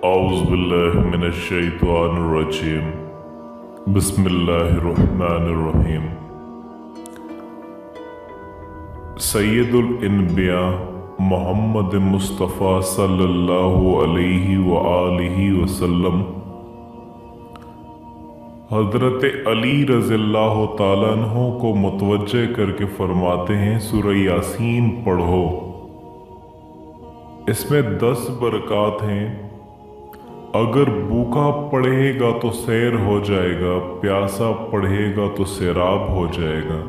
औज़ुबिल्लाहि मिनश्शैतानिर्रजीम बिस्मिल्लाहिर्रहमानिर्रहीम। सैयदुल अन्बिया मोहम्मद मुस्तफ़ा सल्लल्लाहु अलैहि व आलिहि वसल्लम हज़रत अली रज़ियल्लाहु ताला अन्हु को मुतवज्जे करके फरमाते हैं, सूरह यासीन पढ़ो, इसमें 10 बरक़ात हैं। अगर भूखा पढ़ेगा तो सैर हो जाएगा, प्यासा पढ़ेगा तो सैराब हो जाएगा।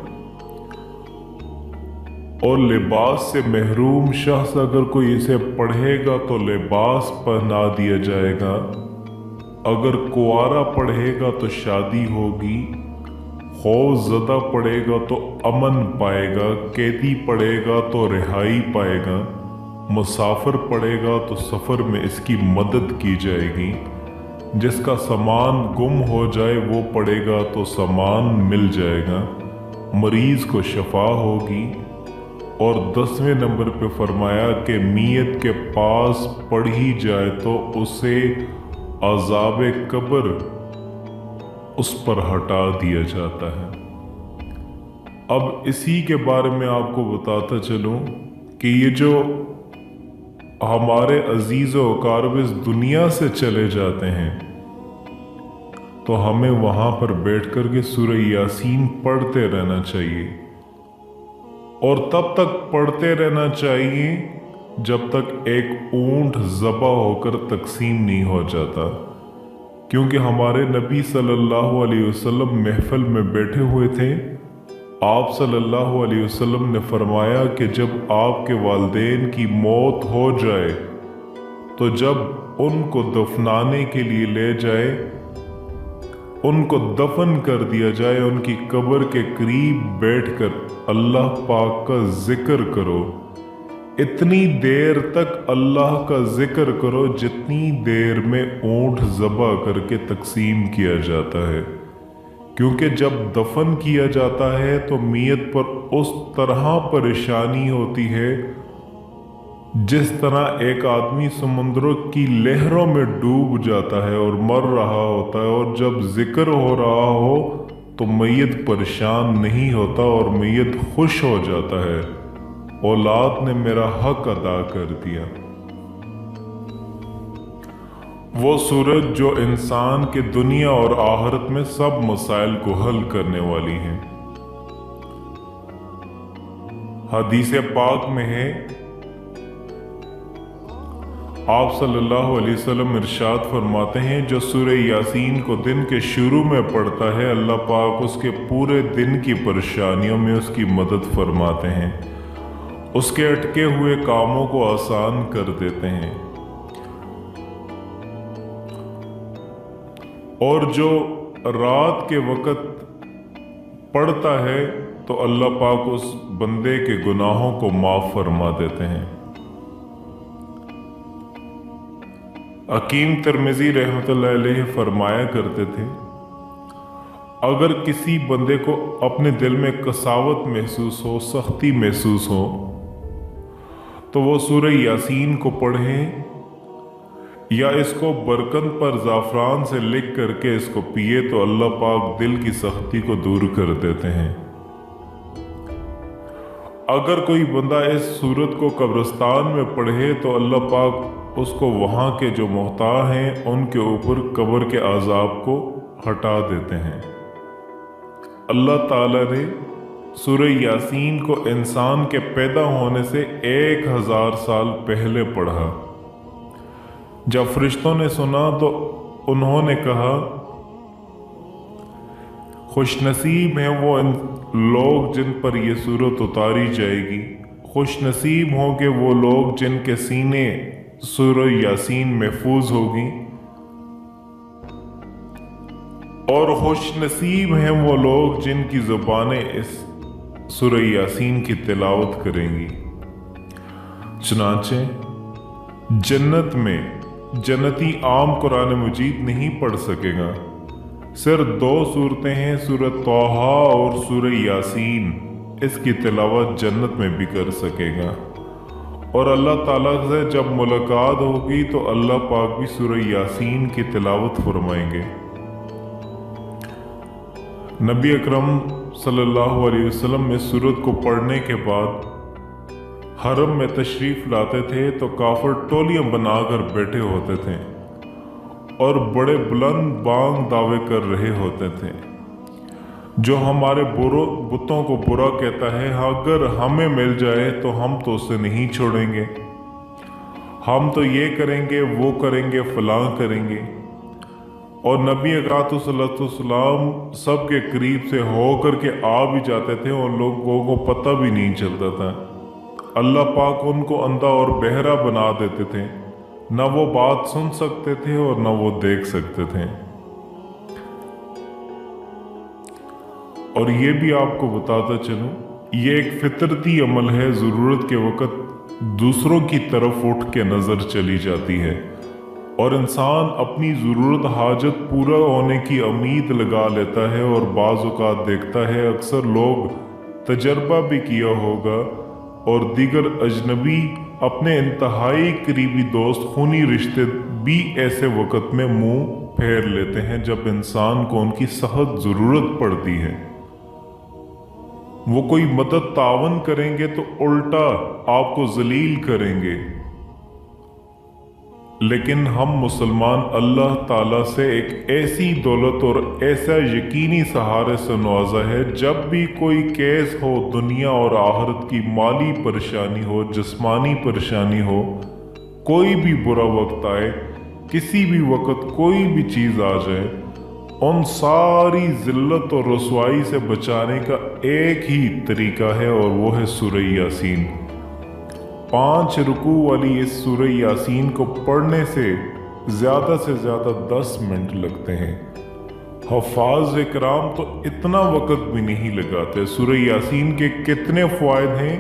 और लिबास से महरूम शख्स अगर कोई इसे पढ़ेगा तो लिबास पहना दिया जाएगा। अगर कुंवारा पढ़ेगा तो शादी होगी, खौफज़दा पढ़ेगा तो अमन पाएगा, कैदी पढ़ेगा तो रिहाई पाएगा, मुसाफिर पड़ेगा तो सफ़र में इसकी मदद की जाएगी। जिसका सामान गुम हो जाए वो पड़ेगा तो सामान मिल जाएगा। मरीज़ को शफा होगी। और 10वें नंबर पे फरमाया कि मियत के पास पढ़ी जाए तो उसे अज़ाब कब्र उस पर हटा दिया जाता है। अब इसी के बारे में आपको बताता चलूं कि ये जो हमारे अजीज़ व अक़ारिब इस दुनिया से चले जाते हैं तो हमें वहाँ पर बैठ कर के सूरह यासीन पढ़ते रहना चाहिए। और तब तक पढ़ते रहना चाहिए जब तक एक ऊंट ज़बा होकर तकसीम नहीं हो जाता। क्योंकि हमारे नबी सल्लल्लाहु अलैहि वसल्लम महफिल में बैठे हुए थे। आप सल्लल्लाहु अलैहि वसल्लम ने फरमाया कि जब आपके वालिदैन की मौत हो जाए तो जब उनको दफनाने के लिए ले जाए, उनको दफन कर दिया जाए, उनकी कब्र के करीब बैठकर अल्लाह पाक का जिक्र करो। इतनी देर तक अल्लाह का जिक्र करो जितनी देर में ऊंट ज़बा करके तकसीम किया जाता है। क्योंकि जब दफन किया जाता है तो मियत पर उस तरह परेशानी होती है जिस तरह एक आदमी समुद्रों की लहरों में डूब जाता है और मर रहा होता है। और जब जिक्र हो रहा हो तो मैयत परेशान नहीं होता और मैयत खुश हो जाता है, औलाद ने मेरा हक अदा कर दिया। वो सूरज जो इंसान के दुनिया और आखिरत में सब मसाइल को हल करने वाली है। हदीस पाक में है, आप सल्लल्लाहु अलैहि वसल्लम इरशाद फरमाते हैं, जो सूरह यासीन को दिन के शुरू में पढ़ता है अल्लाह पाक उसके पूरे दिन की परेशानियों में उसकी मदद फरमाते हैं, उसके अटके हुए कामों को आसान कर देते हैं। और जो रात के वक़्त पढ़ता है तो अल्लाह पाक उस बंदे के गुनाहों को माफ़ फरमा देते हैं। हकीम तिरमिज़ी रहमतुल्लाह अलैहि फरमाया करते थे, अगर किसी बंदे को अपने दिल में कसावत महसूस हो, सख्ती महसूस हो, तो वो सूरह यासीन को पढ़े या इसको बरकत पर ज़ाफ़रान से लिख करके इसको पिए तो अल्लाह पाक दिल की सख्ती को दूर कर देते हैं। अगर कोई बंदा इस सूरत को कब्रिस्तान में पढ़े तो अल्लाह पाक उसको वहाँ के जो मोहताज हैं उनके ऊपर कब्र के अज़ाब को हटा देते हैं। अल्लाह ताला ने सूरह यासीन को इंसान के पैदा होने से 1000 साल पहले पढ़ा। जब फरिश्तों ने सुना तो उन्होंने कहा, खुशनसीब हैं वो लोग जिन पर यह सूरत उतारी जाएगी, खुशनसीब होंगे वो लोग जिनके सीने सूरह यासीन महफूज होगी, और खुशनसीब हैं वो लोग जिनकी ज़ुबानें इस सूरह यासीन की तिलावत करेंगी। चुनांचे जन्नत में जन्नती आम कुरान मजीद नहीं पढ़ सकेगा। सिर्फ 2 सूरतें हैं, सूरत तौहा और सूरह यासीन, इसकी तिलावत जन्नत में भी कर सकेगा। اور اللہ ताला से जब मुलाकात होगी तो अल्लाह पाक भी सूरह यासीन की तिलावत फरमाएंगे। नबी अकरम सल्लल्लाहु अलैहि वसल्लम में सूरत को पढ़ने के बाद हरम में तशरीफ लाते थे तो काफिर टोलियां बनाकर बैठे होते थे और बड़े बुलंद बांग दावे कर रहे होते थे, जो हमारे बुतों को बुरा कहता है, अगर हमें मिल जाए तो हम तो उसे नहीं छोड़ेंगे, हम तो ये करेंगे वो करेंगे फलां करेंगे। और नबी अकरम सबके करीब से होकर के आ भी जाते थे और लोगों को पता भी नहीं चलता था। अल्लाह पाक उनको अंधा और बहरा बना देते थे, न वो बात सुन सकते थे और न वो देख सकते थे। और ये भी आपको बताता चलूं, ये एक फितरती अमल है, ज़रूरत के वक़्त दूसरों की तरफ उठ के नज़र चली जाती है और इंसान अपनी ज़रूरत हाजत पूरा होने की उम्मीद लगा लेता है। और बाज़ औक़ात देखता है अक्सर लोग तजर्बा भी किया होगा और दीगर अजनबी अपने इंतहाई करीबी दोस्त खूनी रिश्ते भी ऐसे वक़्त में मुंह फेर लेते हैं जब इंसान को उनकी सख्त ज़रूरत पड़ती है। वो कोई मदद तावन करेंगे तो उल्टा आपको जलील करेंगे। लेकिन हम मुसलमान अल्लाह ताला से एक ऐसी दौलत और ऐसा यकीनी सहारे से नवाजा है, जब भी कोई केस हो, दुनिया और आखिरत की माली परेशानी हो, जिस्मानी परेशानी हो, कोई भी बुरा वक्त आए, किसी भी वक्त कोई भी चीज़ आ जाए, उन सारी जिल्लत और रसवाई से बचाने का एक ही तरीका है और वो है सूरह यासीन। 5 रुकू वाली इस सूरह यासीन को पढ़ने से ज़्यादा 10 मिनट लगते हैं। हफ़ाज़ इकराम तो इतना वक़्त भी नहीं लगाते। सूरह यासीन के कितने फ़वाइद हैं,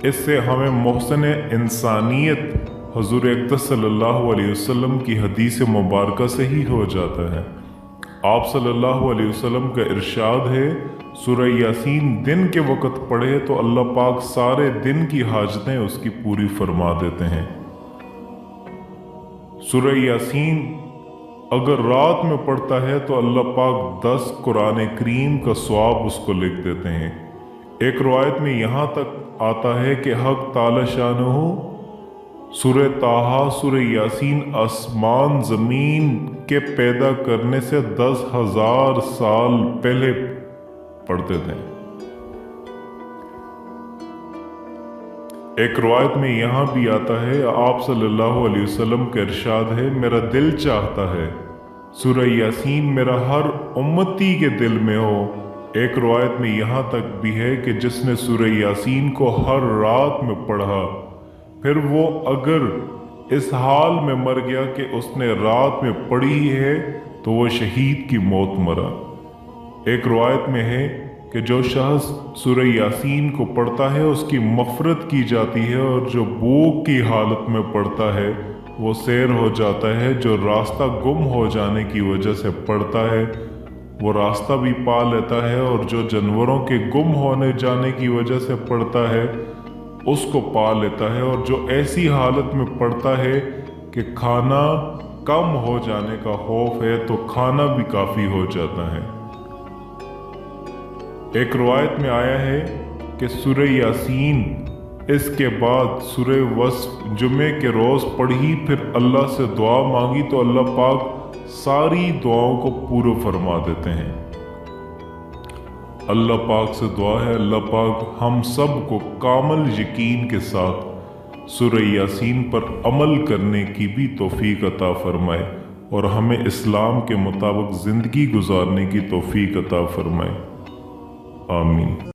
इससे हमें मोहसिन इंसानियत हुज़ूर अक़दस सल्लल्लाहु अलैहि वसल्लम की हदीस मुबारका से ही हो जाता है। आप सल्लल्लाहु अलैहि वसल्लम का इरशाद है, सूरह यासीन दिन के वक़्त पढ़े तो अल्लाह पाक सारे दिन की हाजतें उसकी पूरी फरमा देते हैं। सूरह यासीन अगर रात में पढ़ता है तो अल्लाह पाक 10 कुरान करीम का सवाब उसको लिख देते हैं। एक रवायत में यहाँ तक आता है कि हक ताला शानहू सूरह ताहा, सूरह यासीन आसमान ज़मीन के पैदा करने से 10,000 साल पहले पढ़ते थे। एक रवायत में यहाँ भी आता है, आप सल्लल्लाहु अलैहि वसल्लम का इरशाद है, मेरा दिल चाहता है सूरह यासीन मेरा हर उम्मती के दिल में हो। एक रवायत में यहाँ तक भी है कि जिसने सूरह यासीन को हर रात में पढ़ा, फिर वो अगर इस हाल में मर गया कि उसने रात में पढ़ी है तो वो शहीद की मौत मरा। एक रवायत में है कि जो शख्स सूरह यासीन को पढ़ता है उसकी मग़फ़िरत की जाती है, और जो भूख की हालत में पढ़ता है वो सैर हो जाता है। जो रास्ता गुम हो जाने की वजह से पढ़ता है वो रास्ता भी पा लेता है, और जो जानवरों के गुम होने जाने की वजह से पढ़ता है उसको पा लेता है। और जो ऐसी हालत में पड़ता है कि खाना कम हो जाने का खौफ है तो खाना भी काफ़ी हो जाता है। एक रवायत में आया है कि सूरह यासीन इसके बाद सूरह वस्फ जुमे के रोज़ पढ़ी, फिर अल्लाह से दुआ मांगी तो अल्लाह पाक सारी दुआओं को पूरा फरमा देते हैं। अल्लाह पाक से दुआ है, अल्लाह पाक हम सब को कामल यकीन के साथ सूरह यासीन पर अमल करने की भी तौफीक अता फरमाए और हमें इस्लाम के मुताबिक ज़िंदगी गुजारने की तौफीक अता फरमाए। आमीन।